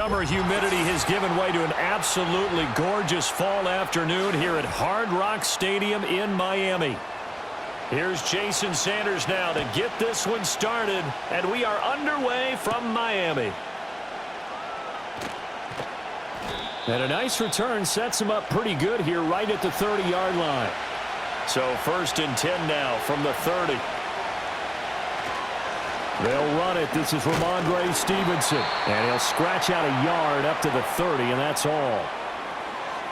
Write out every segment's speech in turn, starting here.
Summer humidity has given way to an absolutely gorgeous fall afternoon here at Hard Rock Stadium in Miami. Here's Jason Sanders now to get this one started, and we are underway from Miami. And a nice return sets him up pretty good here right at the 30-yard line. So 1st and 10 now from the 30. They'll run it. This is Ramondre Stevenson. And he'll scratch out a yard up to the 30, and that's all.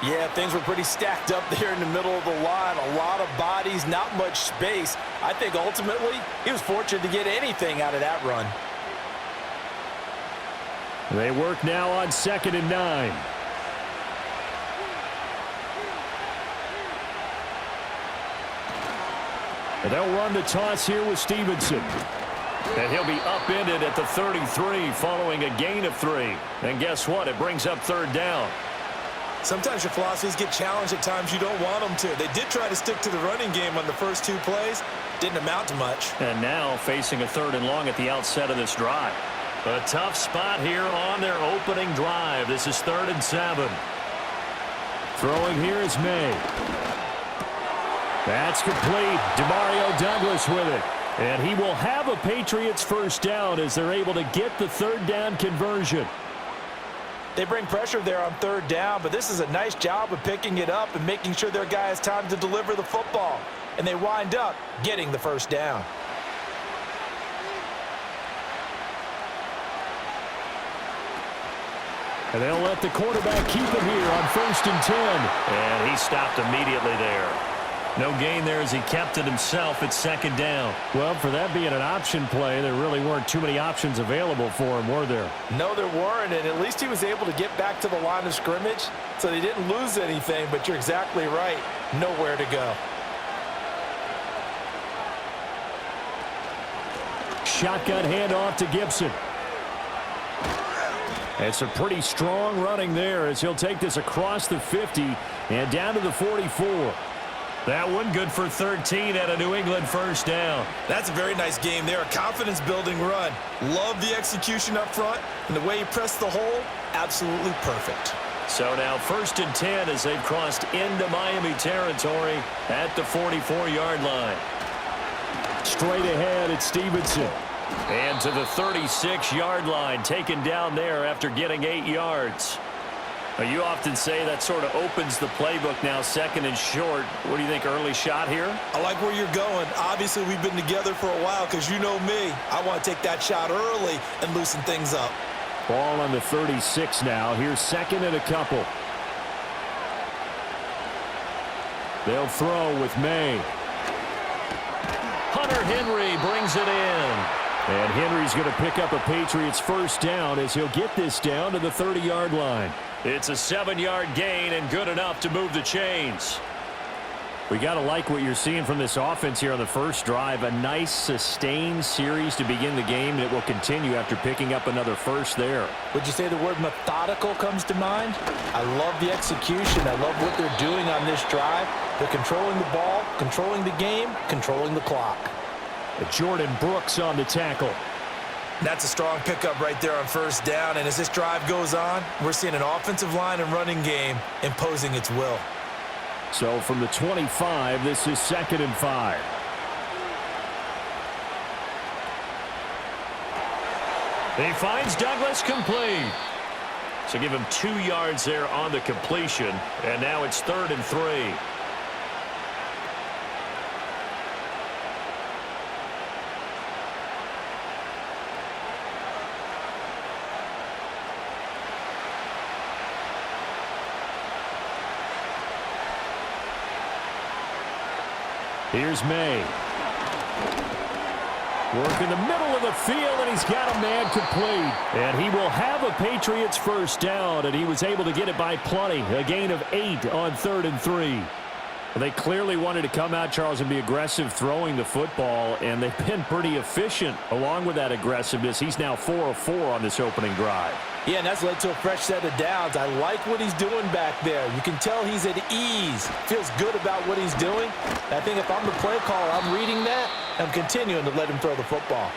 Yeah, things were pretty stacked up there in the middle of the line. A lot of bodies, not much space. I think ultimately he was fortunate to get anything out of that run. They work now on 2nd and 9. And they'll run the toss here with Stevenson. And he'll be upended at the 33 following a gain of 3. And guess what? It brings up 3rd down. Sometimes your philosophies get challenged at times you don't want them to. They did try to stick to the running game on the first 2 plays. Didn't amount to much. And now facing a 3rd and long at the outset of this drive. A tough spot here on their opening drive. This is 3rd and 7. Throwing here is May. That's complete. Demario Douglas with it. And he will have a Patriots first down as they're able to get the 3rd down conversion. They bring pressure there on 3rd down, but this is a nice job of picking it up and making sure their guy has time to deliver the football. And they wind up getting the first down. And they'll let the quarterback keep it here on 1st and 10. And he stopped immediately there. No gain there as he kept it himself at 2nd down. Well, for that being an option play, there really weren't too many options available for him, were there? No, there weren't, and at least he was able to get back to the line of scrimmage, so they didn't lose anything, but you're exactly right. Nowhere to go. Shotgun handoff to Gibson. It's a pretty strong running there as he'll take this across the 50 and down to the 44. That one good for 13 at a New England first down. That's a very nice game there. A confidence-building run. Love the execution up front, and the way he pressed the hole, absolutely perfect. So now 1st and 10 as they've crossed into Miami territory at the 44-yard line. Straight ahead, it's Stevenson. And to the 36-yard line, taken down there after getting 8 yards. You often say that sort of opens the playbook now, 2nd and short. What do you think, early shot here? I like where you're going. Obviously, we've been together for a while because you know me. I want to take that shot early and loosen things up. Ball on the 36 now. Here's 2nd and a couple. They'll throw with May. Hunter Henry brings it in. And Henry's going to pick up a Patriots first down as he'll get this down to the 30-yard line. It's a 7-yard gain and good enough to move the chains. We got to like what you're seeing from this offense here on the first drive. A nice sustained series to begin the game, and it will continue after picking up another first there. Would you say the word methodical comes to mind? I love the execution. I love what they're doing on this drive. They're controlling the ball, controlling the game, controlling the clock. Jordan Brooks on the tackle. That's a strong pickup right there on first down, and as this drive goes on, we're seeing an offensive line and running game imposing its will. So from the 25, this is 2nd and 5. He finds Douglas complete. So give him 2 yards there on the completion, and now it's 3rd and 3. Here's May. Work in the middle of the field, and he's got a man complete. And he will have a Patriots first down, and he was able to get it by plenty. A gain of 8 on 3rd and 3. Well, they clearly wanted to come out, Charles, and be aggressive throwing the football, and they've been pretty efficient along with that aggressiveness. He's now 4 of 4 on this opening drive. Yeah, and that's led to a fresh set of downs. I like what he's doing back there. You can tell he's at ease. Feels good about what he's doing. I think if I'm the play caller, I'm reading that. I'm continuing to let him throw the football.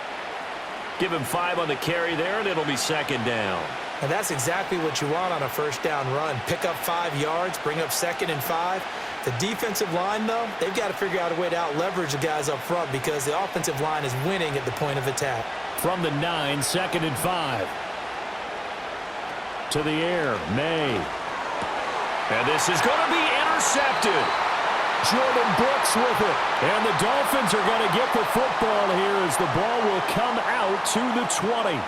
Give him 5 on the carry there, and it'll be 2nd down. And that's exactly what you want on a first down run. Pick up 5 yards, bring up 2nd and 5. The defensive line, though, they've got to figure out a way to out-leverage the guys up front because the offensive line is winning at the point of attack. From the 9, 2nd and 5. To the air, May. And this is going to be intercepted. Jordan Brooks with it. And the Dolphins are going to get the football here as the ball will come out to the 20.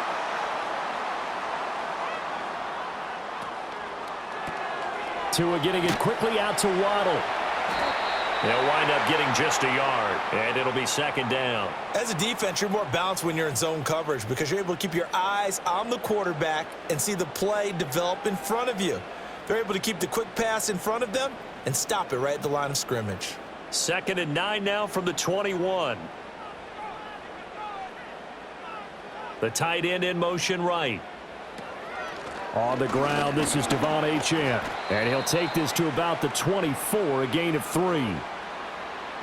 Tua getting it quickly out to Waddle. They'll wind up getting just a yard, and it'll be 2nd down. As a defense, you're more balanced when you're in zone coverage because you're able to keep your eyes on the quarterback and see the play develop in front of you. They're able to keep the quick pass in front of them and stop it right at the line of scrimmage. 2nd and 9 now from the 21. The tight end in motion right. On the ground, this is Devon Achane. And he'll take this to about the 24, a gain of 3.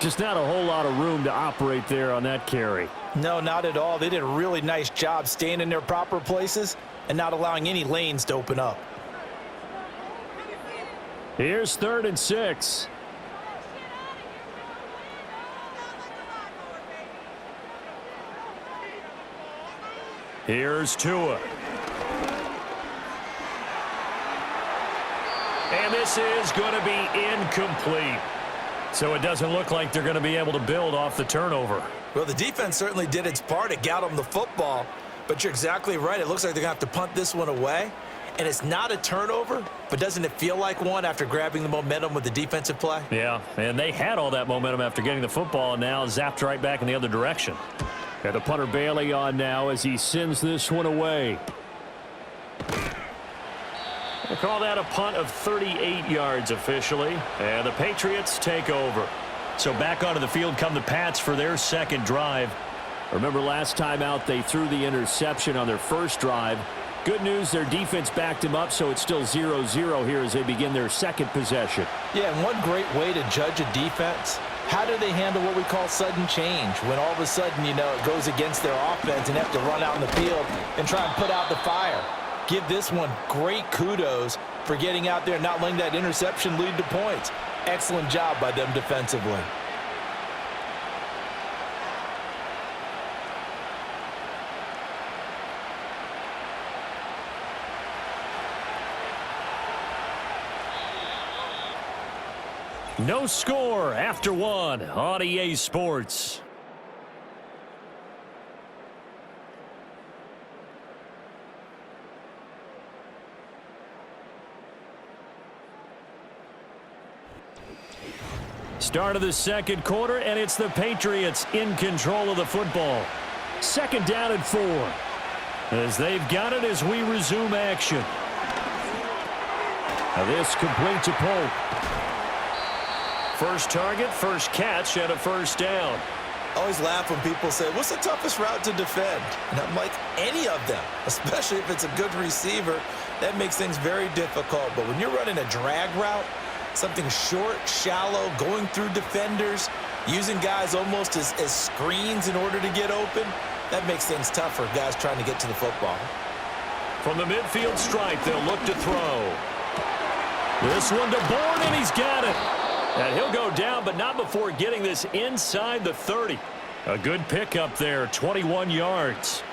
Just not a whole lot of room to operate there on that carry. No, not at all. They did a really nice job staying in their proper places and not allowing any lanes to open up. Here's 3rd and 6. Here's Tua. And this is going to be incomplete. So it doesn't look like they're going to be able to build off the turnover. Well, the defense certainly did its part. It got them the football. But you're exactly right. It looks like they're going to have to punt this one away. And it's not a turnover, but doesn't it feel like one after grabbing the momentum with the defensive play? Yeah, and they had all that momentum after getting the football and now zapped right back in the other direction. Got the punter Bailey on now as he sends this one away. They call that a punt of 38 yards officially, and the Patriots take over. So back onto the field come the Pats for their 2nd drive. Remember last time out they threw the interception on their first drive. Good news, their defense backed him up, so it's still 0-0 here as they begin their 2nd possession. Yeah, and one great way to judge a defense, how do they handle what we call sudden change? When all of a sudden, you know, it goes against their offense and have to run out in the field and try and put out the fire. Give this one great kudos for getting out there and not letting that interception lead to points. Excellent job by them defensively. No score after 1 on EA Sports. Start of the 2nd quarter, and it's the Patriots in control of the football. 2nd down and 4. As they've got it as we resume action. Now this complete to Pope. First target, first catch, and a 1st down. I always laugh when people say, what's the toughest route to defend? And I'm like, any of them, especially if it's a good receiver. That makes things very difficult. But when you're running a drag route, something short, shallow, going through defenders, using guys almost as screens in order to get open, that makes things tough for guys trying to get to the football. From the midfield stripe, they'll look to throw. This one to Bourne, and he's got it. And he'll go down, but not before getting this inside the 30. A good pickup there, 21 yards.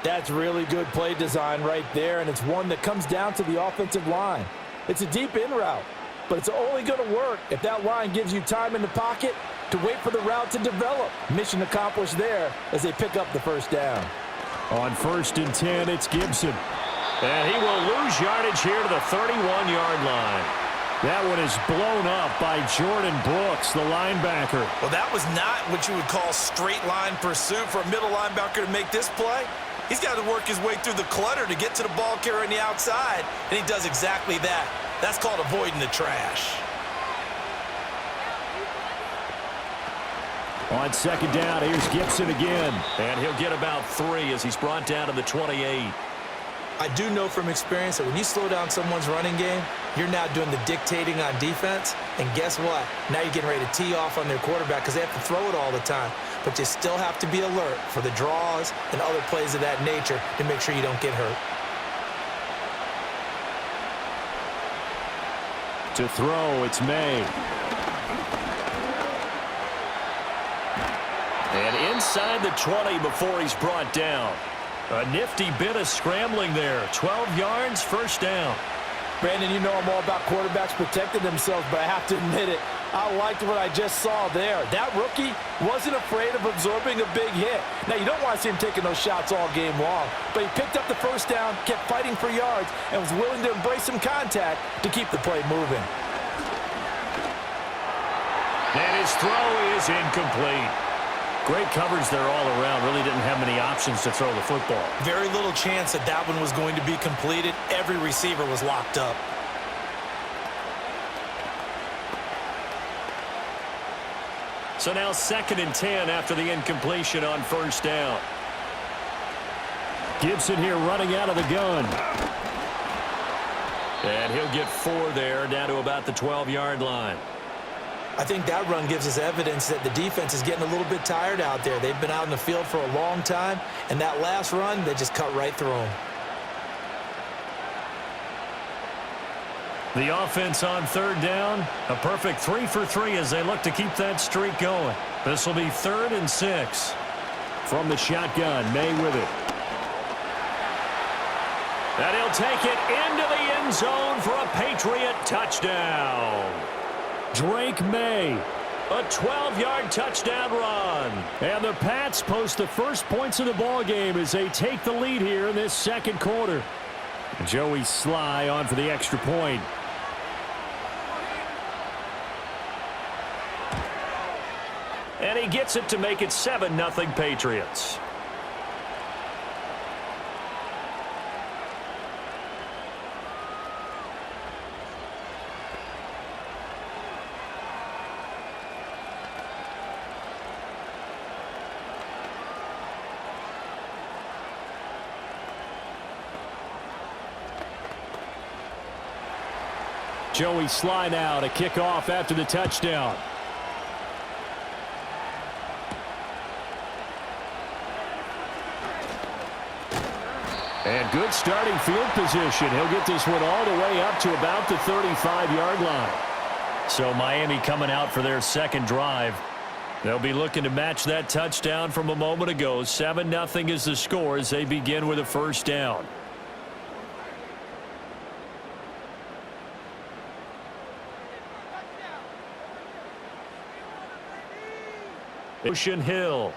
That's really good play design right there, and it's one that comes down to the offensive line. It's a deep in route, but it's only going to work if that line gives you time in the pocket to wait for the route to develop. Mission accomplished there as they pick up the 1st down. On 1st and 10, it's Gibson. And he will lose yardage here to the 31-yard line. That one is blown up by Jordan Brooks, the linebacker. Well, that was not what you would call straight line pursuit for a middle linebacker to make this play. He's got to work his way through the clutter to get to the ball carrier on the outside, and he does exactly that. That's called avoiding the trash. On 2nd down, here's Gibson again. And he'll get about 3 as he's brought down to the 28. I do know from experience that when you slow down someone's running game, you're now doing the dictating on defense. And guess what? Now you're getting ready to tee off on their quarterback because they have to throw it all the time. But you still have to be alert for the draws and other plays of that nature to make sure you don't get hurt. To throw, it's May. And inside the 20 before he's brought down. A nifty bit of scrambling there. 12 yards, first down. Brandon, you know I'm all about quarterbacks protecting themselves, but I have to admit it. I liked what I just saw there. That rookie wasn't afraid of absorbing a big hit. Now, you don't want to see him taking those shots all game long, but he picked up the first down, kept fighting for yards, and was willing to embrace some contact to keep the play moving. And his throw is incomplete. Great coverage there all around. Really didn't have many options to throw the football. Very little chance that that one was going to be completed. Every receiver was locked up. So now 2nd and 10 after the incompletion on first down. Gibson here running out of the gun. And he'll get 4 there, down to about the 12-yard line. I think that run gives us evidence that the defense is getting a little bit tired out there. They've been out in the field for a long time, and that last run, they just cut right through them. The offense on 3rd down, a perfect 3 for 3 as they look to keep that streak going. This will be 3rd and 6. From the shotgun, May with it. And he'll take it into the end zone for a Patriot touchdown. Drake May, a 12-yard touchdown run. And the Pats post the first points of the ball game as they take the lead here in this 2nd quarter. Joey Sly on for the extra point. And he gets it to make it 7-0 Patriots. Joey Sly now to kick off after the touchdown. And good starting field position. He'll get this one all the way up to about the 35-yard line. So Miami coming out for their 2nd drive. They'll be looking to match that touchdown from a moment ago. 7-0 is the score as they begin with a first down. Ocean Hill.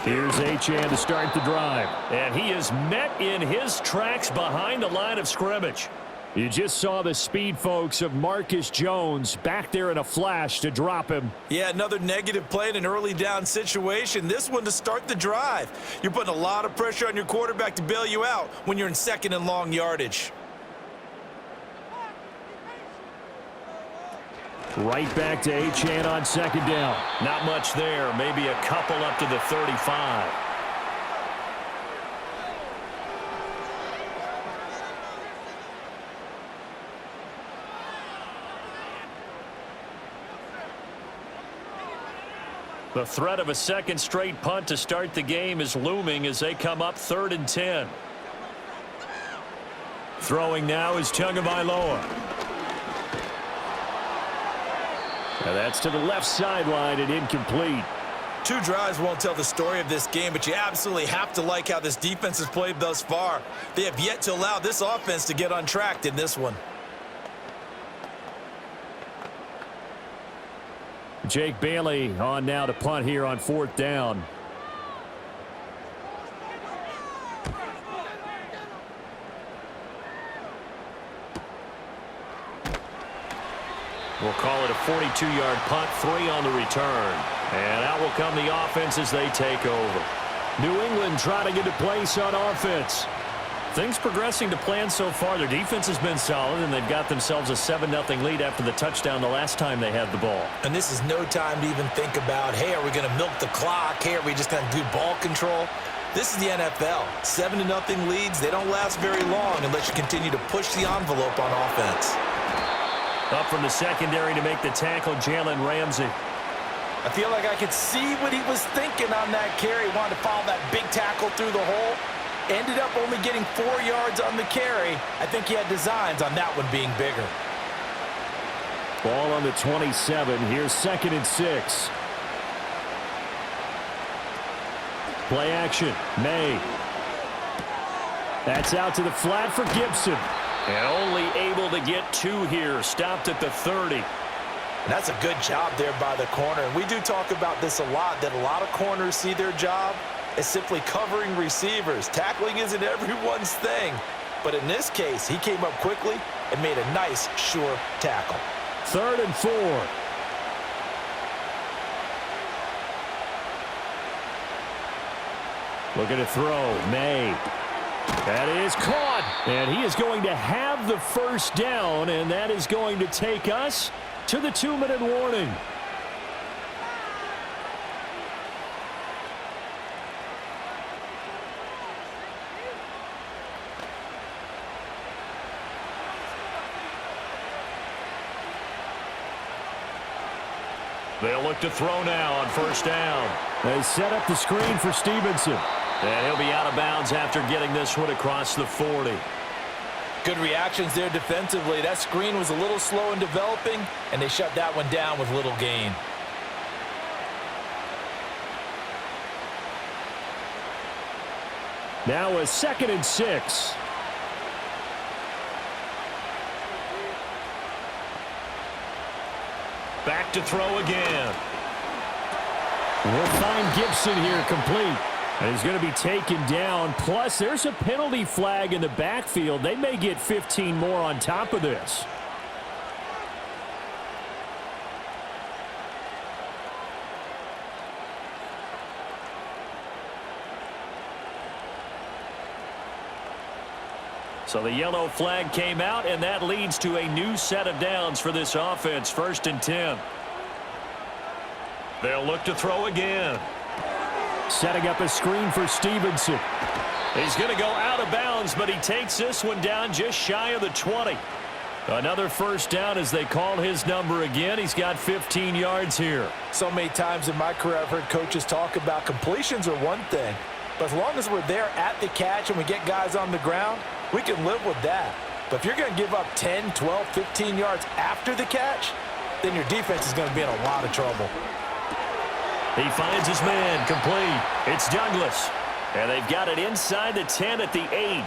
Here's Achane to start the drive. And he is met in his tracks behind the line of scrimmage. You just saw the speed, folks, of Marcus Jones back there in a flash to drop him. Yeah, another negative play in an early down situation. This one to start the drive. You're putting a lot of pressure on your quarterback to bail you out when you're in 2nd and long yardage. Right back to Achane on 2nd down. Not much there. Maybe a couple up to the 35. The threat of a 2nd straight punt to start the game is looming as they come up 3rd and 10. Throwing now is Tagovailoa. Now that's to the left sideline and incomplete. 2 drives won't tell the story of this game, but you absolutely have to like how this defense has played thus far. They have yet to allow this offense to get untracked in this one. Jake Bailey on now to punt here on 4th down. We'll call it a 42-yard punt, 3 on the return. And out will come the offense as they take over. New England trying to get a place on offense. Things progressing to plan so far. Their defense has been solid, and they've got themselves a 7-0 lead after the touchdown the last time they had the ball. And this is no time to even think about, hey, are we going to milk the clock? Hey, are we just going to do ball control? This is the NFL. 7-0 leads, they don't last very long unless you continue to push the envelope on offense. Up from the secondary to make the tackle, Jalen Ramsey. I feel like I could see what he was thinking on that carry. He wanted to follow that big tackle through the hole. ended up only getting 4 yards on the carry. I think he had designs on that one being bigger. Ball on the 27. Here's 2nd and 6. Play action. May. That's out to the flat for Gibson. And only able to get 2 here. Stopped at the 30. And that's a good job there by the corner. And we do talk about this a lot, that a lot of corners see their job as simply covering receivers. Tackling isn't everyone's thing. But in this case, he came up quickly and made a nice, sure tackle. 3rd and 4. Looking to throw. May. That is caught. And he is going to have the first down, and that is going to take us to the 2-minute warning. They'll look to throw now on 1st down. They set up the screen for Stevenson. And he'll be out of bounds after getting this one across the 40. Good reactions there defensively. That screen was a little slow in developing, and they shut that one down with little gain. Now a 2nd and 6. Back to throw again. We'll find Gibson here complete. And he's going to be taken down. Plus, there's a penalty flag in the backfield. They may get 15 more on top of this. So the yellow flag came out, and that leads to a new set of downs for this offense. 1st and 10. They'll look to throw again. Setting up a screen for Stevenson. He's going to go out of bounds, but he takes this one down just shy of the 20. Another 1st down as they call his number again. He's got 15 yards here. So many times in my career I've heard coaches talk about completions are one thing, but as long as we're there at the catch and we get guys on the ground, we can live with that. But if you're going to give up 10, 12, 15 yards after the catch, then your defense is going to be in a lot of trouble. He finds his man complete. It's Douglas. And they've got it inside the 10 at the 8.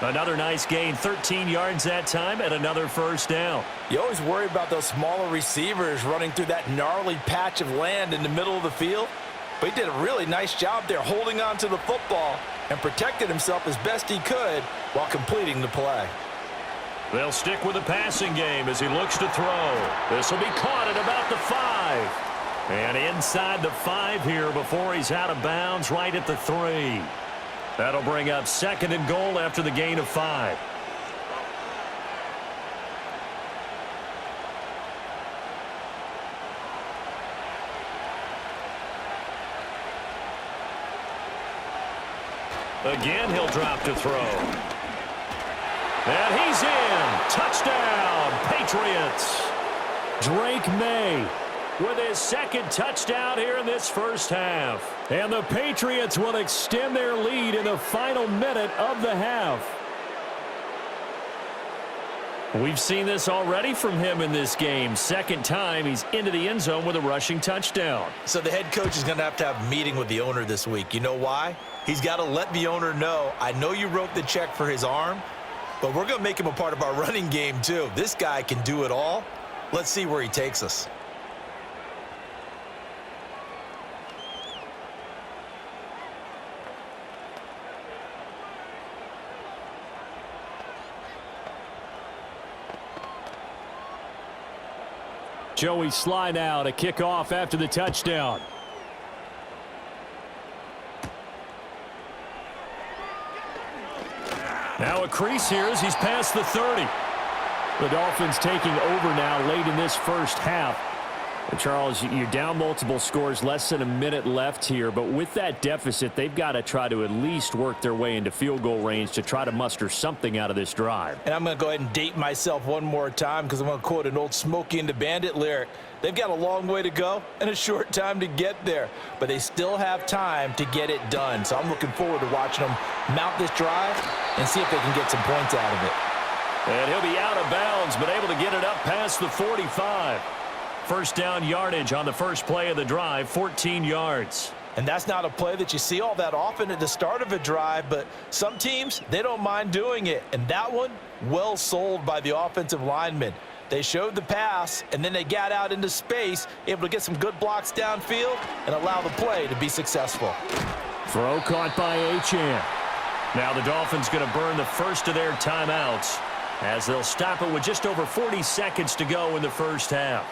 Another nice gain, 13 yards that time, and another 1st down. You always worry about those smaller receivers running through that gnarly patch of land in the middle of the field. But he did a really nice job there holding on to the football and protected himself as best he could while completing the play. They'll stick with the passing game as he looks to throw. This will be caught at about the 5. And inside the 5 here before he's out of bounds right at the 3. That'll bring up 2nd and goal after the gain of 5. Again, he'll drop to throw. And he's in. Touchdown, Patriots. Drake May with his 2nd touchdown here in this 1st half. And the Patriots will extend their lead in the final minute of the half. We've seen this already from him in this game. 2nd time he's into the end zone with a rushing touchdown. So the head coach is going to have a meeting with the owner this week. You know why? He's got to let the owner know, I know you wrote the check for his arm, but we're going to make him a part of our running game too. This guy can do it all. Let's see where he takes us. Joey Sly now to kick off after the touchdown. Now a crease here as he's past the 30. The Dolphins taking over now late in this 1st half. And Charles, you're down multiple scores, less than a minute left here. But with that deficit, they've got to try to at least work their way into field goal range to try to muster something out of this drive. And I'm going to go ahead and date myself one more time because I'm going to quote an old Smokey and the Bandit lyric. They've got a long way to go and a short time to get there, but they still have time to get it done. So I'm looking forward to watching them mount this drive and see if they can get some points out of it. And he'll be out of bounds, but able to get it up past the 45. First down yardage on the first play of the drive, 14 yards. And that's not a play that you see all that often at the start of a drive, but some teams, they don't mind doing it. And that one, well sold by the offensive lineman. They showed the pass, and then they got out into space, able to get some good blocks downfield and allow the play to be successful. Throw caught by Achane. Now the Dolphins going to burn the first of their timeouts as they'll stop it with just over 40 seconds to go in the first half.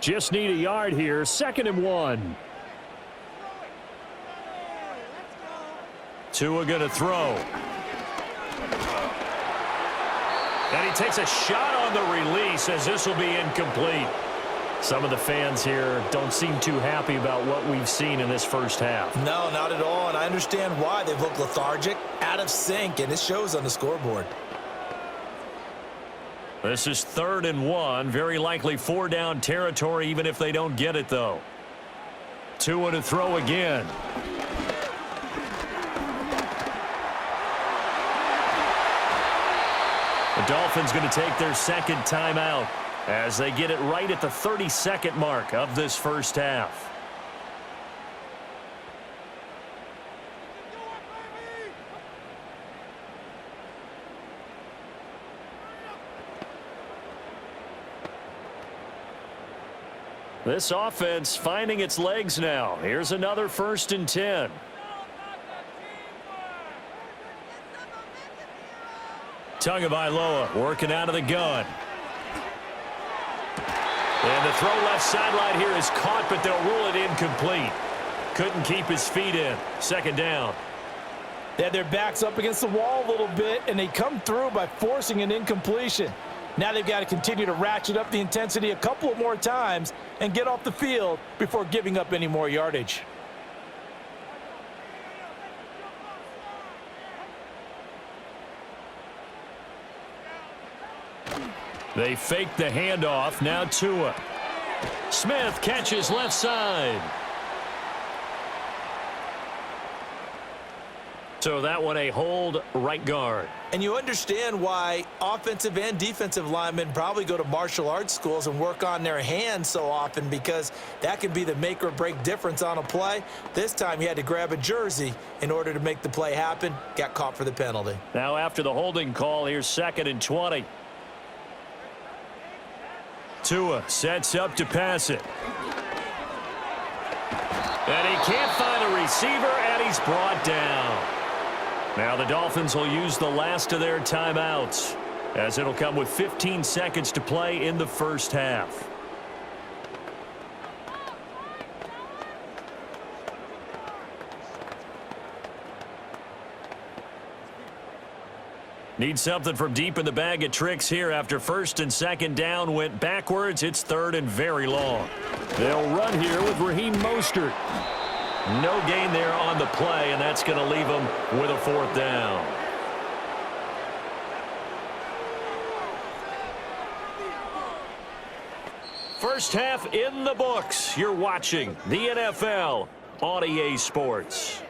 Just need a yard here, 2nd and 1. Tua going to throw. And he takes a shot on the release as this will be incomplete. Some of the fans here don't seem too happy about what we've seen in this first half. No, not at all, and I understand why. They've looked lethargic, out of sync, and it shows on the scoreboard. This is 3rd and 1. Very likely 4-down territory, even if they don't get it, though. Tua to throw again. The Dolphins going to take their second timeout as they get it right at the 32nd mark of this first half. This offense finding its legs now. Here's another 1st and 10. Tagovailoa working out of the gun. And the throw left sideline here is caught, but they'll rule it incomplete. Couldn't keep his feet in. 2nd down. They had their backs up against the wall a little bit, and they come through by forcing an incompletion. Now they've got to continue to ratchet up the intensity a couple of more times and get off the field before giving up any more yardage. They fake the handoff. Now Tua. Smith catches left side. So that one a hold right guard. And you understand why offensive and defensive linemen probably go to martial arts schools and work on their hands so often, because that can be the make or break difference on a play. This time he had to grab a jersey in order to make the play happen. Got caught for the penalty. Now after the holding call, here's 2nd and 20. Tua sets up to pass it. And he can't find a receiver, and he's brought down. Now the Dolphins will use the last of their timeouts, as it'll come with 15 seconds to play in the first half. Need something from deep in the bag of tricks here after 1st and 2nd down went backwards. It's 3rd and very long. They'll run here with Raheem Mostert. No gain there on the play, and that's going to leave them with a 4th down. First half in the books. You're watching the NFL on EA Sports.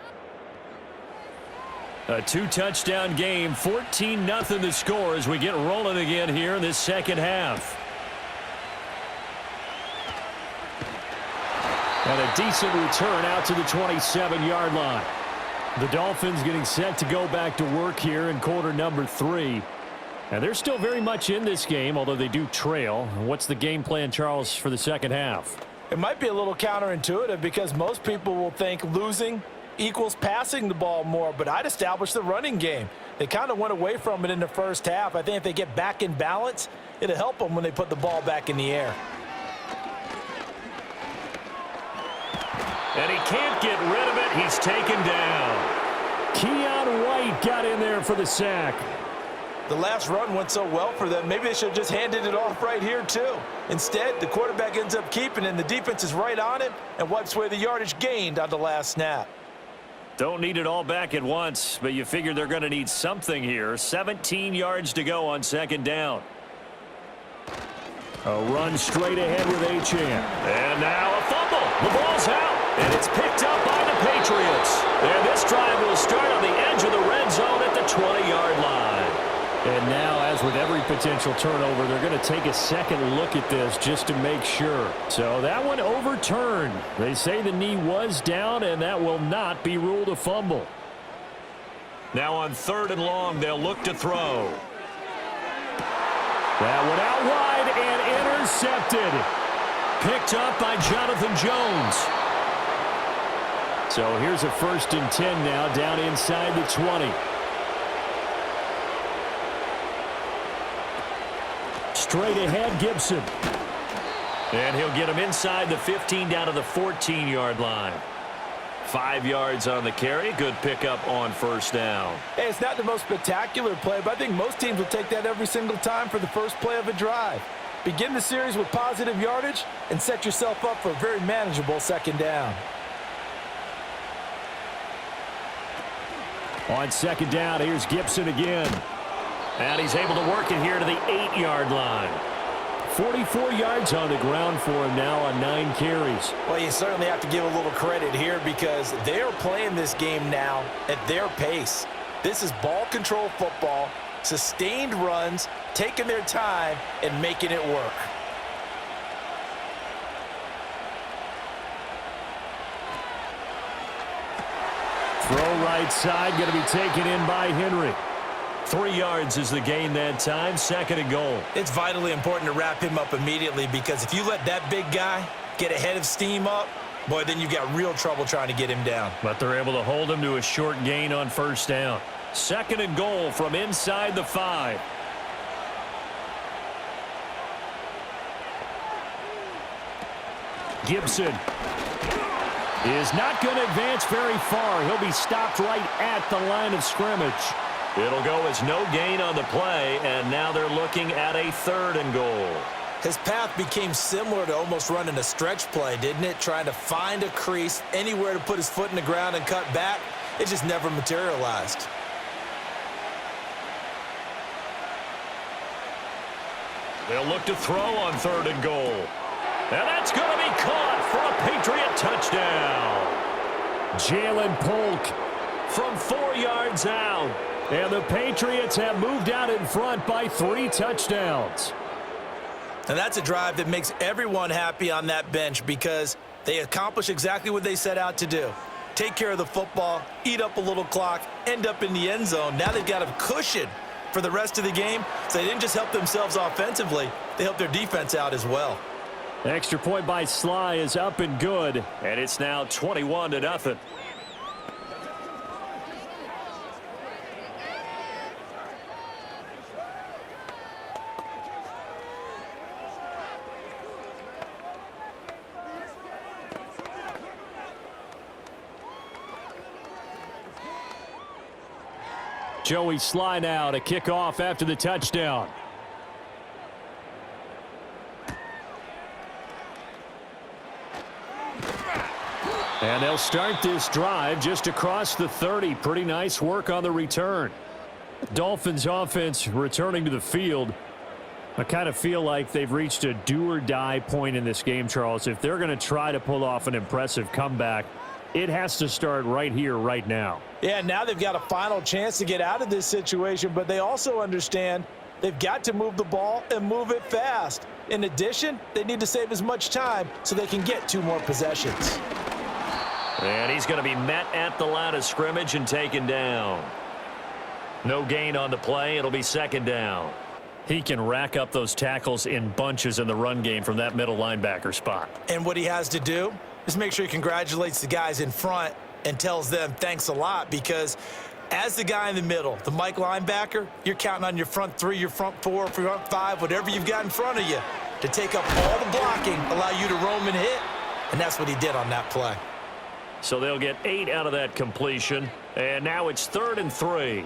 A 2-touchdown game, 14-0 the score as we get rolling again here in this second half. And a decent return out to the 27-yard line. The Dolphins getting set to go back to work here in quarter number 3. And they're still very much in this game, although they do trail. What's the game plan, Charles, for the second half? It might be a little counterintuitive because most people will think losing equals passing the ball more, but I'd establish the running game. They kind of went away from it in the first half. I think if they get back in balance, it'll help them when they put the ball back in the air. And he can't get rid of it. He's taken down. Keon White got in there for the sack. The last run went so well for them, maybe they should have just handed it off right here too. Instead, the quarterback ends up keeping it, and the defense is right on him and wipes away the yardage gained on the last snap. Don't need it all back at once, but you figure they're going to need something here. 17 yards to go on second down. A run straight ahead with Achane. And now a fumble. The ball's out, and it's picked up by the Patriots. And this drive will start on the edge of the red zone at the 20-yard line. And now, as with every potential turnover, they're going to take a second look at this just to make sure. So that one overturned. They say the knee was down, and that will not be ruled a fumble. Now on 3rd and long, they'll look to throw. That one out wide and intercepted. Picked up by Jonathan Jones. So here's a 1st and 10 now, down inside the 20. Straight ahead, Gibson. And he'll get him inside the 15 down to the 14-yard line. 5 yards on the carry. Good pickup on 1st down. Hey, it's not the most spectacular play, but I think most teams will take that every single time for the first play of a drive. Begin the series with positive yardage and set yourself up for a very manageable 2nd down. On 2nd down, here's Gibson again. And he's able to work it here to the 8-yard line. 44 yards on the ground for him now on 9 carries. Well, you certainly have to give a little credit here because they are playing this game now at their pace. This is ball control football, sustained runs, taking their time, and making it work. Throw right side, going to be taken in by Henry. 3 yards is the gain that time, 2nd and goal. It's vitally important to wrap him up immediately because if you let that big guy get ahead of steam up, boy, then you've got real trouble trying to get him down. But they're able to hold him to a short gain on 1st down. 2nd and goal from inside the 5. Gibson is not going to advance very far. He'll be stopped right at the line of scrimmage. It'll go as no gain on the play, and now they're looking at a 3rd and goal. His path became similar to almost running a stretch play, didn't it? Trying to find a crease, anywhere to put his foot in the ground and cut back. It just never materialized. They'll look to throw on 3rd and goal. And that's going to be caught for a Patriot touchdown. Jalen Polk from 4 yards out. And the Patriots have moved out in front by 3 touchdowns. And that's a drive that makes everyone happy on that bench because they accomplish exactly what they set out to do. Take care of the football, eat up a little clock, end up in the end zone. Now they've got a cushion for the rest of the game. So they didn't just help themselves offensively, they helped their defense out as well. Extra point by Sly is up and good, and it's now 21-0. Joey Sly now to kick off after the touchdown. And they'll start this drive just across the 30. Pretty nice work on the return. Dolphins offense returning to the field. I kind of feel like they've reached a do-or-die point in this game, Charles. If they're going to try to pull off an impressive comeback, it has to start right here, right now. Yeah, now they've got a final chance to get out of this situation, but they also understand they've got to move the ball and move it fast. In addition, they need to save as much time so they can get 2 more possessions. And he's going to be met at the line of scrimmage and taken down. No gain on the play. It'll be 2nd down. He can rack up those tackles in bunches in the run game from that middle linebacker spot. And what he has to do is make sure he congratulates the guys in front and tells them thanks a lot, because as the guy in the middle, the Mike linebacker, you're counting on your front 3, your front 4, front 5, whatever you've got in front of you to take up all the blocking, allow you to roam and hit, and that's what he did on that play. So they'll get 8 out of that completion, and now it's 3rd and 3.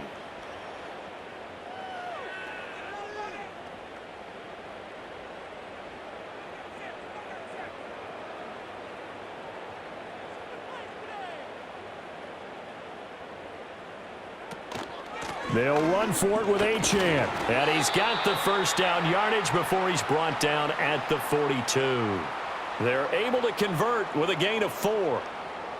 They'll run for it with Achane. And he's got the first down yardage before he's brought down at the 42. They're able to convert with a gain of 4.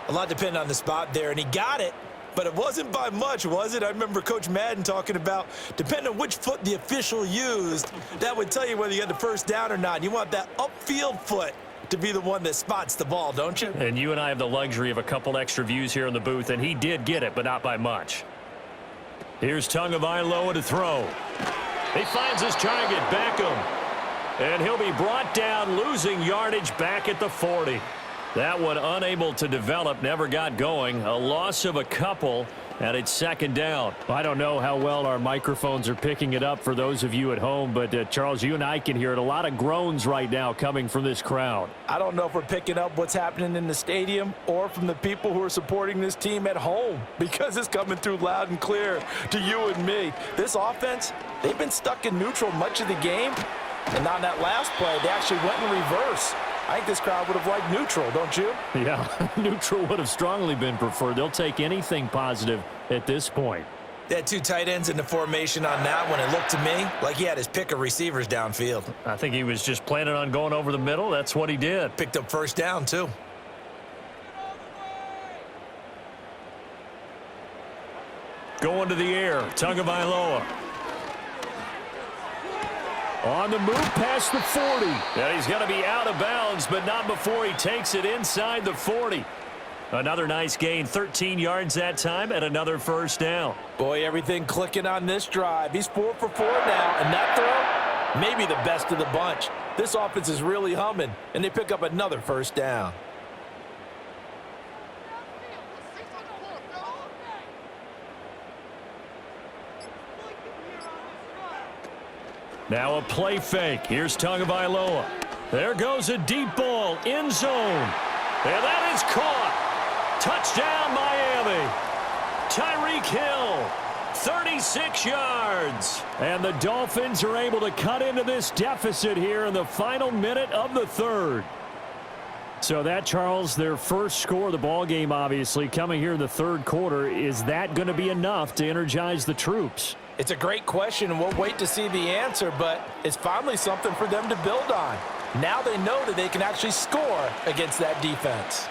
A lot depending on the spot there, and he got it. But it wasn't by much, was it? I remember Coach Madden talking about, depending on which foot the official used, that would tell you whether you had the first down or not. You want that upfield foot to be the one that spots the ball, don't you? And you and I have the luxury of a couple extra views here in the booth, and he did get it, but not by much. Here's Tagovailoa to throw. He finds his target, Beckham. And he'll be brought down, losing yardage back at the 40. That one unable to develop, never got going. A loss of a couple, and it's second down. I don't know how well our microphones are picking it up for those of you at home, but Charles, you and I can hear it. A lot of groans right now coming from this crowd. I don't know if we're picking up what's happening in the stadium or from the people who are supporting this team at home, because it's coming through loud and clear to you and me. This offense, they've been stuck in neutral much of the game, and on that last play, they actually went in reverse. I think this crowd would have liked neutral, don't you? Yeah, neutral would have strongly been preferred. They'll take anything positive at this point. They had 2 tight ends in the formation on that one. It looked to me like he had his pick of receivers downfield. I think he was just planning on going over the middle. That's what he did. Picked up first down, too. Going to the air, Tagovailoa. On the move past the 40. And he's going to be out of bounds, but not before he takes it inside the 40. Another nice gain, 13 yards that time, and another first down. Boy, everything clicking on this drive. He's 4 for 4 now, and that throw, maybe the best of the bunch. This offense is really humming, and they pick up another first down. Now a play fake. Here's Tagovailoa. There goes a deep ball, end zone. And that is caught. Touchdown, Miami. Tyreek Hill, 36 yards. And the Dolphins are able to cut into this deficit here in the final minute of the third. So that, Charles, their first score of the ball game, obviously, coming here in the third quarter. Is that going to be enough to energize the troops? It's a great question, and we'll wait to see the answer, but it's finally something for them to build on. Now they know that they can actually score against that defense.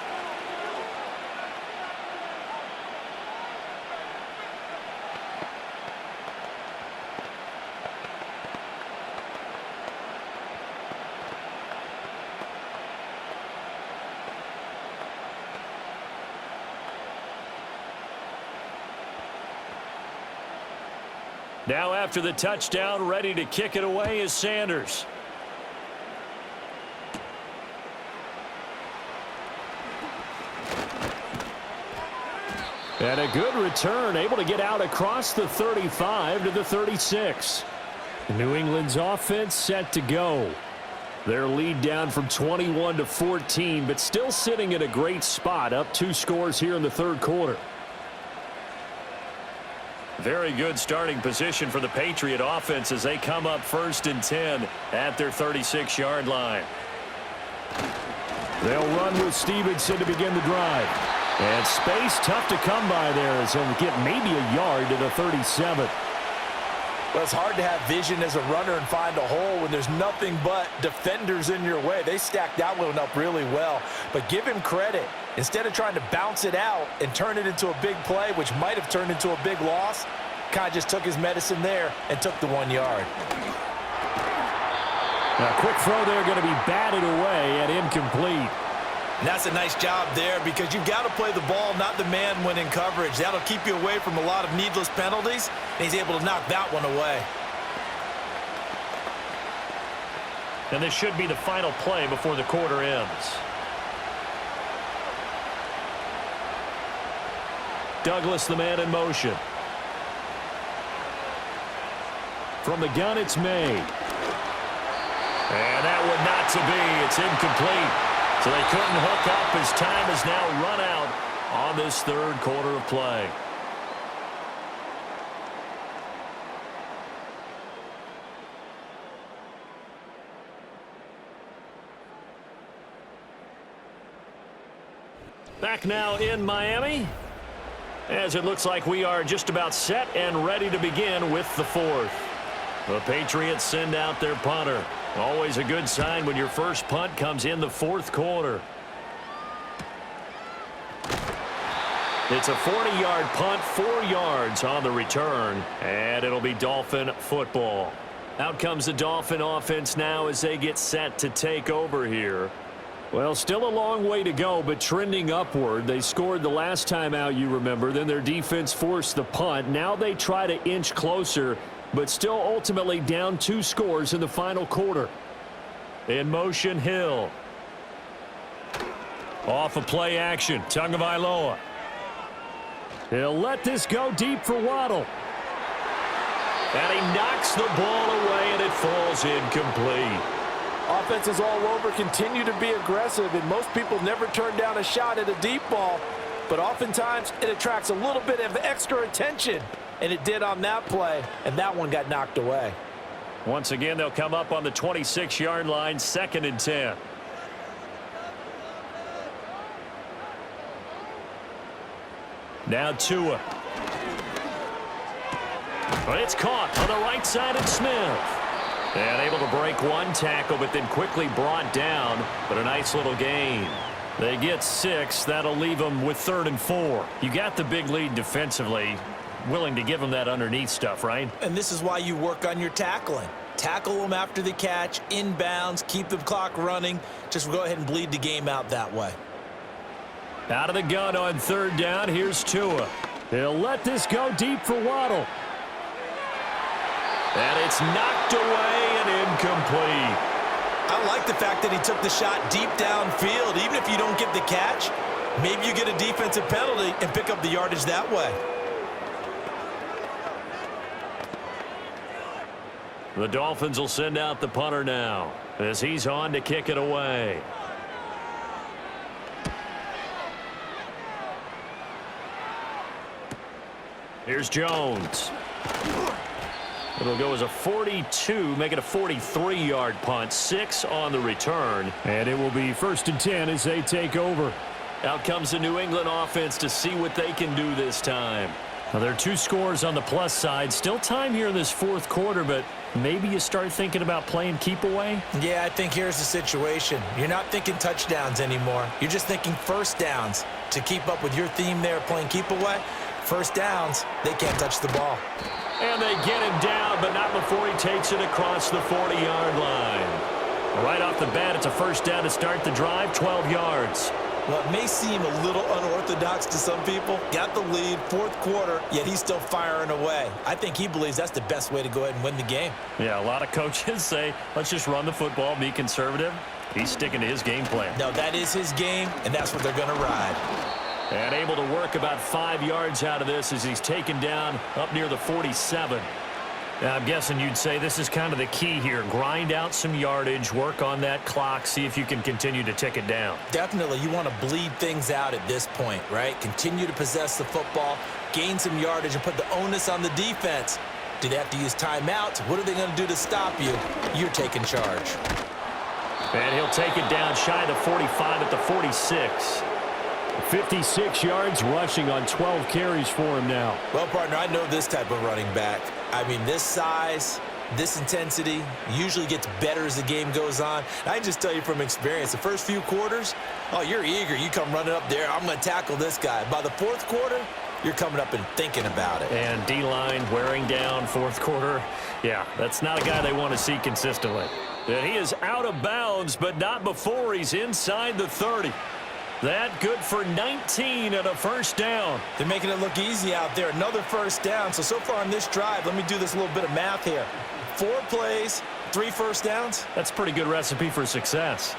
Now after the touchdown, ready to kick it away is Sanders. And a good return, able to get out across the 35 to the 36. New England's offense set to go. Their lead down from 21 to 14, but still sitting in a great spot, up 2 scores here in the third quarter. Very good starting position for the Patriot offense as they come up 1st and 10 at their 36-yard line. They'll run with Stevenson to begin the drive. And space tough to come by there as he'll get maybe a yard to the 37. Well, it's hard to have vision as a runner and find a hole when there's nothing but defenders in your way. They stacked that one up really well. But give him credit. Instead of trying to bounce it out and turn it into a big play, which might have turned into a big loss, kind of just took his medicine there and took the 1 yard. Now, quick throw there, going to be batted away and incomplete. And that's a nice job there because you've got to play the ball, not the man when in coverage. That'll keep you away from a lot of needless penalties, and he's able to knock that one away. And this should be the final play before the quarter ends. Douglas, the man in motion. From the gun, it's made. And that one not to be. It's incomplete. So they couldn't hook up as time has now run out on this third quarter of play. Back now in Miami. As it looks like we are just about set and ready to begin with the fourth. The Patriots send out their punter. Always a good sign when your first punt comes in the fourth quarter. It's a 40-yard punt, 4 yards on the return, and it'll be Dolphin football. Out comes the Dolphin offense now as they get set to take over here. Well, still a long way to go, but trending upward. They scored the last time out, you remember. Then their defense forced the punt. Now they try to inch closer, but still ultimately down 2 scores in the final quarter. In motion, Hill. Off of play action, Tagovailoa. He'll let this go deep for Waddle. And he knocks the ball away, and it falls incomplete. Offenses all over continue to be aggressive, and most people never turn down a shot at a deep ball. But oftentimes, it attracts a little bit of extra attention, and it did on that play, and that one got knocked away. Once again, they'll come up on the 26-yard line, 2nd and 10. Now Tua. But it's caught on the right side of Smith. And able to break one tackle, but then quickly brought down. But a nice little gain. They get 6. That'll leave them with 3rd and 4. You got the big lead defensively. Willing to give them that underneath stuff, right? And this is why you work on your tackling. Tackle them after the catch, inbounds, keep the clock running. Just go ahead and bleed the game out that way. Out of the gun on 3rd down. Here's Tua. He'll let this go deep for Waddle. And it's knocked away and incomplete. I like the fact that he took the shot deep downfield. Even if you don't get the catch, maybe you get a defensive penalty and pick up the yardage that way. The Dolphins will send out the punter now as he's on to kick it away. Here's Jones. It'll go as a 42, make it a 43-yard punt, 6 on the return. And it will be 1st and 10 as they take over. Out comes the New England offense to see what they can do this time. Now, there are 2 scores on the plus side. Still time here in this 4th quarter, but maybe you start thinking about playing keep away? Yeah, I think here's the situation. You're not thinking touchdowns anymore. You're just thinking first downs. To keep up with your theme there, playing keep away, first downs, they can't touch the ball. And they get him down, but not before he takes it across the 40-yard line. Right off the bat, it's a first down to start the drive, 12 yards. Well, it may seem a little unorthodox to some people. Got the lead, 4th quarter, yet he's still firing away. I think he believes that's the best way to go ahead and win the game. Yeah, a lot of coaches say, let's just run the football, be conservative. He's sticking to his game plan. No, that is his game, and that's what they're going to ride. And able to work about 5 yards out of this as he's taken down up near the 47. Now, I'm guessing you'd say this is kind of the key here. Grind out some yardage, work on that clock, see if you can continue to tick it down. Definitely, you want to bleed things out at this point, right? Continue to possess the football, gain some yardage, and put the onus on the defense. Do they have to use timeouts? What are they going to do to stop you? You're taking charge. And he'll take it down shy of the 45 at the 46. 56 yards rushing on 12 carries for him now. Well, partner, I know this type of running back. I mean, this size, this intensity usually gets better as the game goes on. And I can just tell you from experience, the first few quarters, oh, you're eager. You come running up there, I'm going to tackle this guy. By the 4th quarter, you're coming up and thinking about it. And D-line wearing down 4th quarter. Yeah, that's not a guy they want to see consistently. And he is out of bounds, but not before he's inside the 30. That good for 19 and a first down. They're making it look easy out there. Another first down. So far on this drive, let me do this little bit of math here. 4 plays, 3 first downs. That's a pretty good recipe for success.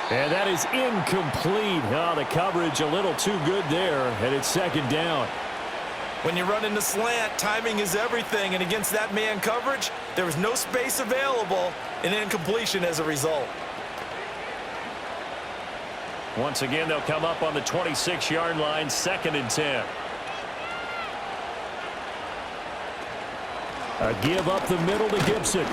And that is incomplete. Oh, the coverage a little too good there, and it's 2nd down. When you're running the slant, timing is everything, and against that man coverage, there was no space available, and incompletion as a result. Once again, they'll come up on the 26-yard line, 2nd and 10. A give up the middle to Gibson.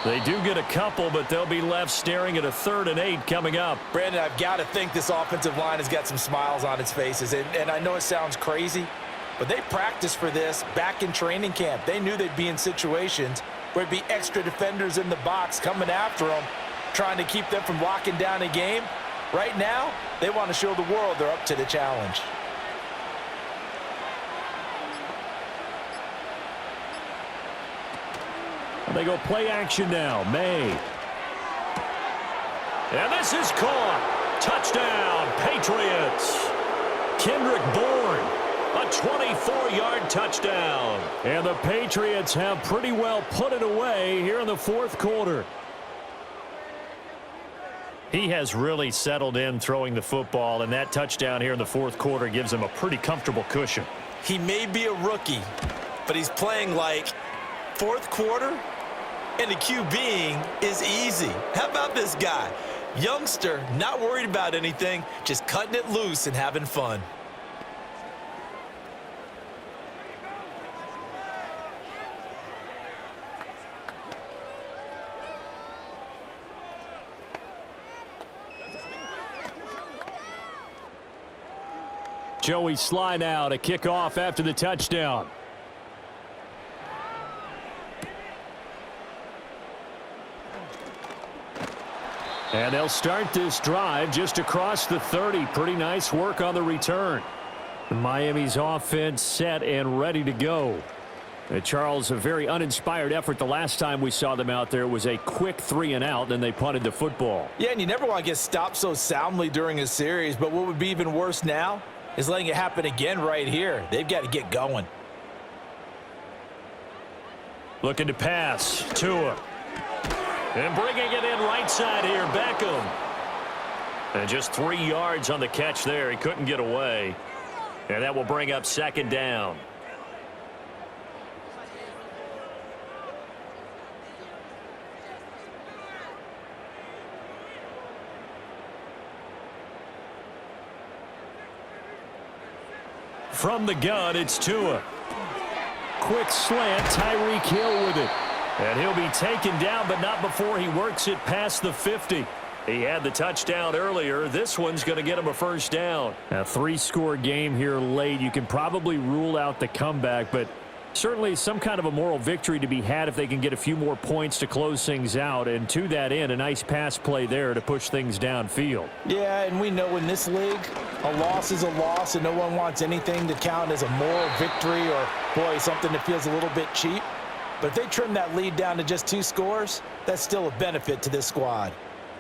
They do get a couple, but they'll be left staring at a 3rd and 8 coming up. Brandon, I've got to think this offensive line has got some smiles on its faces. And I know it sounds crazy, but they practiced for this back in training camp. They knew they'd be in situations where there'd be extra defenders in the box coming after them, trying to keep them from locking down a game. Right now, they want to show the world they're up to the challenge. They go play action now. May. And this is caught. Touchdown, Patriots. Kendrick Bourne, a 24-yard touchdown. And the Patriots have pretty well put it away here in the 4th quarter. He has really settled in throwing the football, and that touchdown here in the 4th quarter gives him a pretty comfortable cushion. He may be a rookie, but he's playing like 4th quarter, and the QBing is easy. How about this guy? Youngster, not worried about anything, just cutting it loose and having fun. Joey Sly now to kick off after the touchdown. And they'll start this drive just across the 30. Pretty nice work on the return. Miami's offense set and ready to go. Charles, a very uninspired effort the last time we saw them out there. It was a quick 3 and out, then they punted the football. Yeah, and you never want to get stopped so soundly during a series, but what would be even worse now is letting it happen again right here. They've got to get going. Looking to pass. Tua. And bringing it in right side here, Beckham. And just 3 yards on the catch there. He couldn't get away. And that will bring up 2nd down. From the gun, it's Tua. Quick slant, Tyreek Hill with it. And he'll be taken down, but not before he works it past the 50. He had the touchdown earlier. This one's going to get him a 1st down. A 3-score game here late. You can probably rule out the comeback, but certainly some kind of a moral victory to be had if they can get a few more points to close things out. And to that end, a nice pass play there to push things downfield. Yeah, and we know in this league, a loss is a loss, and no one wants anything to count as a moral victory or, boy, something that feels a little bit cheap. But if they trim that lead down to just 2 scores, that's still a benefit to this squad.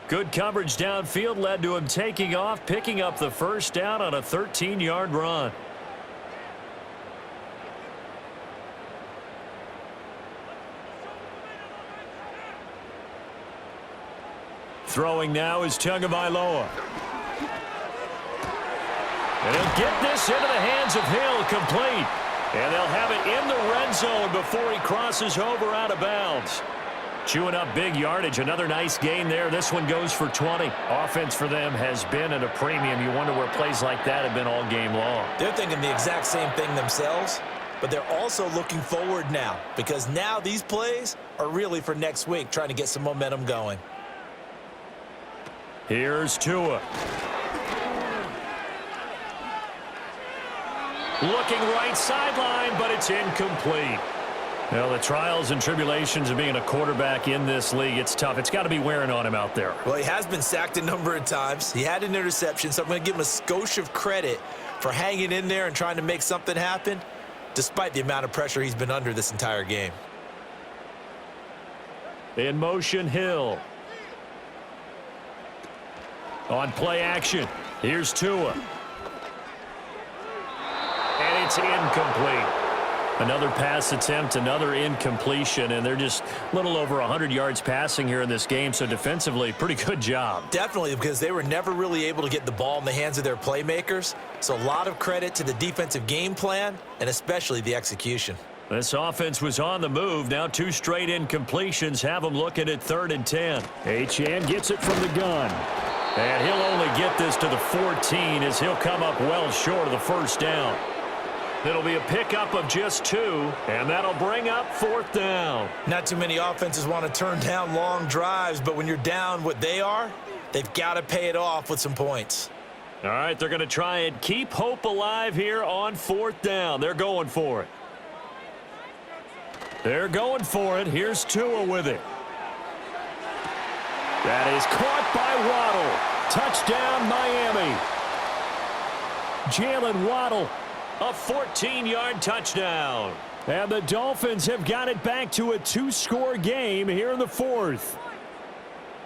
Good coverage downfield led to him taking off, picking up the 1st down on a 13-yard run. Throwing now is Tagovailoa. And he'll get this into the hands of Hill, complete. And they'll have it in the red zone before he crosses over out of bounds. Chewing up big yardage. Another nice gain there. This one goes for 20. Offense for them has been at a premium. You wonder where plays like that have been all game long. They're thinking the exact same thing themselves, but they're also looking forward now because now these plays are really for next week, trying to get some momentum going. Here's Tua. Looking right sideline, but it's incomplete. Well, the trials and tribulations of being a quarterback in this league, it's tough. It's got to be wearing on him out there. Well, he has been sacked a number of times. He had an interception, so I'm going to give him a skosh of credit for hanging in there and trying to make something happen, despite the amount of pressure he's been under this entire game. In motion, Hill. On play action, here's Tua. And it's incomplete. Another pass attempt, another incompletion, and they're just a little over 100 yards passing here in this game, so defensively, pretty good job. Definitely, because they were never really able to get the ball in the hands of their playmakers, so a lot of credit to the defensive game plan and especially the execution. This offense was on the move. Now 2 straight incompletions have them looking at 3rd and 10. Achane gets it from the gun. And he'll only get this to the 14 as he'll come up well short of the 1st down. It'll be a pickup of just 2, and that'll bring up 4th down. Not too many offenses want to turn down long drives, but when you're down what they are, they've got to pay it off with some points. All right, they're going to try and keep hope alive here on 4th down. They're going for it. They're going for it. Here's Tua with it. That is caught by Waddle. Touchdown, Miami. Jalen Waddle, a 14-yard touchdown. And the Dolphins have got it back to a 2-score game here in the 4th.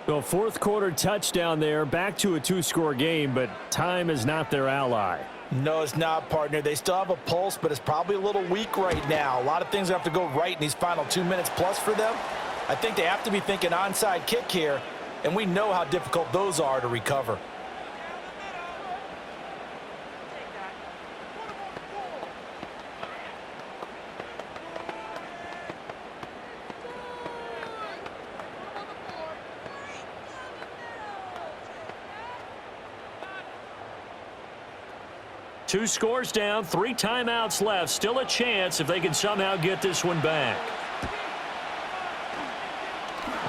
The 4th quarter touchdown there, back to a 2-score game, but time is not their ally. No, it's not, partner. They still have a pulse, but it's probably a little weak right now. A lot of things have to go right in these final 2 minutes plus for them. I think they have to be thinking onside kick here, and we know how difficult those are to recover. Two scores down, 3 timeouts left. Still a chance if they can somehow get this one back.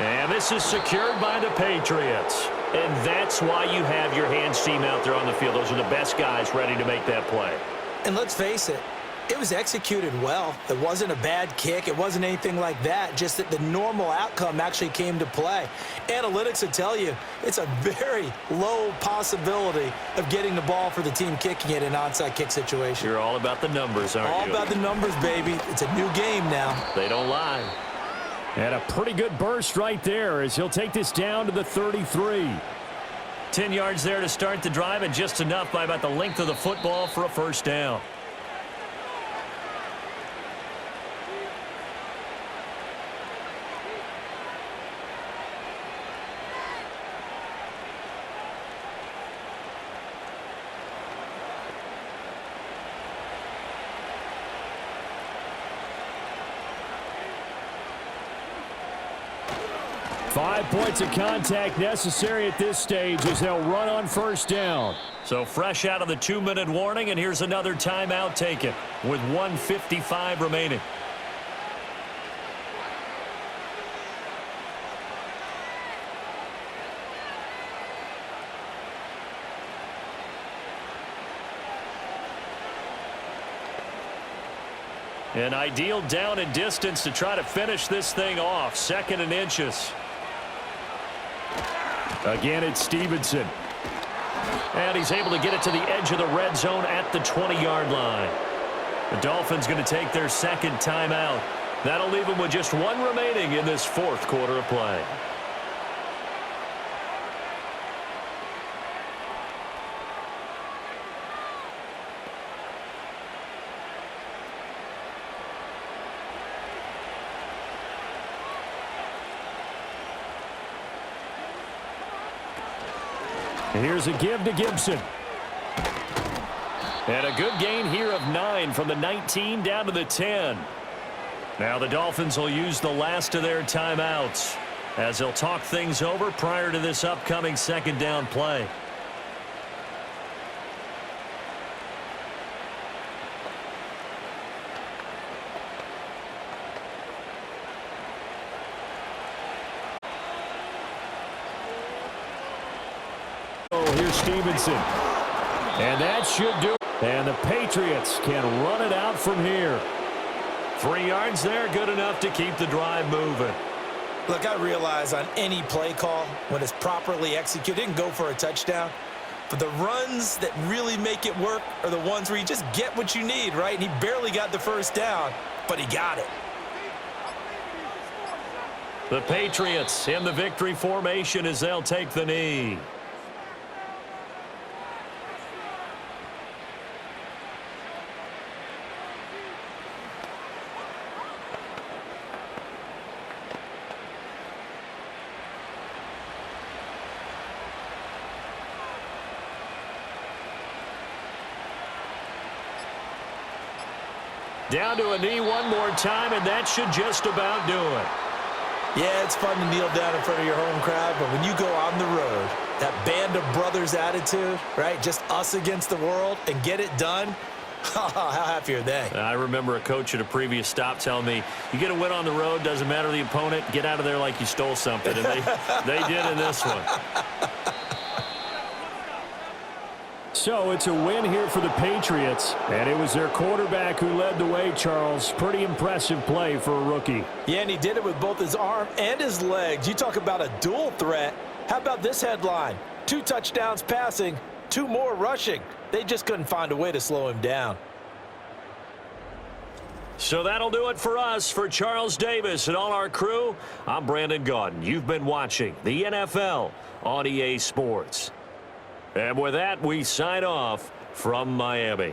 And this is secured by the Patriots. And that's why you have your hands team out there on the field. Those are the best guys ready to make that play. And let's face it, it was executed well. It wasn't a bad kick. It wasn't anything like that. Just that the normal outcome actually came to play. Analytics will tell you it's a very low possibility of getting the ball for the team kicking it in an onside kick situation. You're all about the numbers, aren't you? All about the numbers, baby. It's a new game now. They don't lie. And a pretty good burst right there as he'll take this down to the 33. 10 yards there to start the drive, and just enough by about the length of the football for a first down. Five points of contact necessary at this stage as they'll run on first down. So fresh out of the 2-minute warning, and here's another timeout taken with 1:55 remaining. An ideal down and distance to try to finish this thing off. 2nd and inches. Again, it's Stevenson. And he's able to get it to the edge of the red zone at the 20-yard line. The Dolphins going to take their 2nd timeout. That'll leave them with just 1 remaining in this 4th quarter of play. Here's a give to Gibson. And a good gain here of 9 from the 19 down to the 10. Now the Dolphins will use the last of their timeouts as they'll talk things over prior to this upcoming 2nd down play. Here's Stevenson. And that should do it. And the Patriots can run it out from here. 3 yards there, good enough to keep the drive moving. Look, I realize on any play call, when it's properly executed, it can go for a touchdown. But the runs that really make it work are the ones where you just get what you need, right? And he barely got the first down, but he got it. The Patriots in the victory formation as they'll take the knee. Down to a knee one more time, and that should just about do it. Yeah, it's fun to kneel down in front of your home crowd, but when you go on the road, that band of brothers attitude, right, just us against the world, and get it done, How happy are they? I remember a coach at a previous stop telling me, you get a win on the road, doesn't matter the opponent, get out of there like you stole something. And they did in this one. So it's a win here for the Patriots, and it was their quarterback who led the way, Charles. Pretty impressive play for a rookie. Yeah, and he did it with both his arm and his legs. You talk about a dual threat. How about this headline? 2 touchdowns passing, 2 more rushing. They just couldn't find a way to slow him down. So that'll do it for us. For Charles Davis and all our crew, I'm Brandon Gaudin. You've been watching the NFL on EA Sports. And with that, we sign off from Miami.